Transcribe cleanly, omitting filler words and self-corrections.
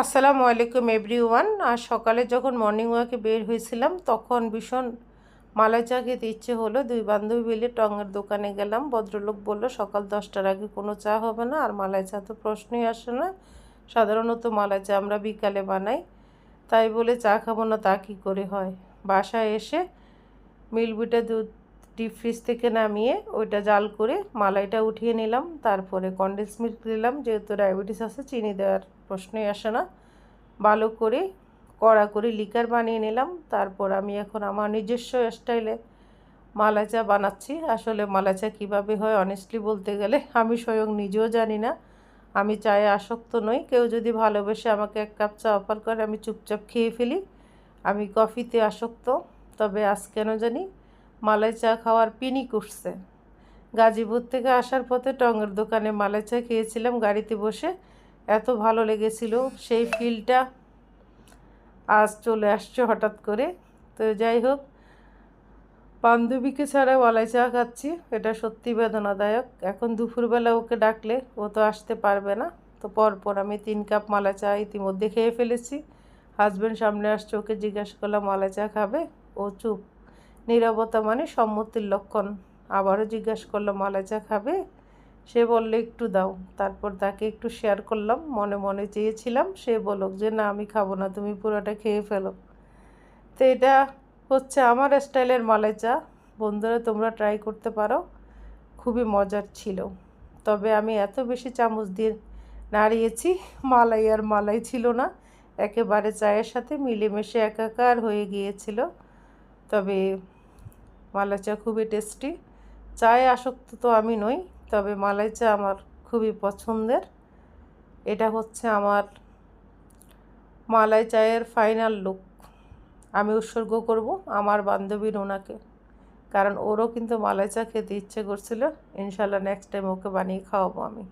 আসসালামু আলাইকুম এভরিওয়ান। আর সকালে যখন মর্নিং ওয়াকে বের হয়েছিলাম তখন ভীষণ মালাই চা খেতে ইচ্ছে হলো। দুই বান্ধবী মিলে টঙের দোকানে গেলাম। ভদ্রলোক বলল সকাল 10টার আগে কোনো চা হবে না, আর মালাই চা তো প্রশ্নই আসে না। সাধারণত মালাই চা আমরা বিকালে বানাই, তাই বলে চা খাবো না তা কী করে হয়। বাসায় এসে মিল্কবিটা দুধ ডিপ ফ্রিজ থেকে নামিয়ে ওইটা জাল করে মালাইটা উঠিয়ে নিলাম। তারপরে কনডেন্স মিল্ক দিলাম, যেহেতু ডায়াবেটিস আছে চিনি দেওয়ার প্রশ্নই আসে না। ভালো করে কড়া করে লিকার বানিয়ে নিলাম। তারপর আমি এখন আমার নিজস্ব স্টাইলে মালাই চা বানাচ্ছি। আসলে মালাই চা কীভাবে হয় অনেস্টলি বলতে গেলে আমি স্বয়ং নিজেও জানি না। আমি চায়ে আসক্ত নই। কেউ যদি ভালোবেসে আমাকে 1 কাপ চা অফার করে আমি চুপচাপ খেয়ে ফেলি। আমি কফিতে আসক্ত। তবে আজ কেন জানি মালাই চা খাওয়ার পিনি করছে। গাজীপুর থেকে আসার পথে টঙের দোকানে মালাই চা খেয়েছিলাম গাড়িতে বসে, এত ভালো লেগেছিল। সেই ফিলটা আজ চলে আসছে হঠাৎ করে। তো যাই হোক, বান্ধবীকে ছাড়া মালাই চা খাচ্ছি, এটা সত্যি বেদনাদায়ক। এখন দুপুরবেলা ওকে ডাকলে ও তো আসতে পারবে না। তো পরপর আমি 3 কাপ মালাই চা ইতিমধ্যে খেয়ে ফেলেছি। হাজব্যান্ড সামনে আসছে, ওকে জিজ্ঞাসা করলাম মালাই চা খাবে, ও চুপ। নীরবতা মানে সম্মতির লক্ষণ। আবারও জিজ্ঞাসা করলাম মালাই চা খাবে, সে বললে একটু দাও। তারপর তাকে একটু শেয়ার করলাম, মনে মনে চেয়েছিলাম সে বলুক যে না আমি খাবো না, তুমি পুরোটা খেয়ে ফেলো। তো এটা হচ্ছে আমার স্টাইলের মালাই চা। বন্ধুরা তোমরা ট্রাই করতে পারো, খুবই মজার ছিল। তবে আমি এত বেশি চামচ দিয়ে নাড়িয়েছি, মালাই আর মালাই ছিল না, একেবারে চায়ের সাথে মিলেমিশে একাকার হয়ে গিয়েছিল। তবে মালাই চা খুবই টেস্টি। চায়ে আসক্ত তো আমি নই, তবে মালাই চা আমার খুবই পছন্দের। এটা হচ্ছে আমার মালাই চায়ের ফাইনাল লুক। আমি উৎসর্গ করব আমার বান্ধবী রুনাকে, কারণ ওরও কিন্তু মালাই চা খেতে ইচ্ছে করছিল। ইনশাল্লাহ নেক্সট টাইম ওকে বানিয়ে খাওয়াবো আমি।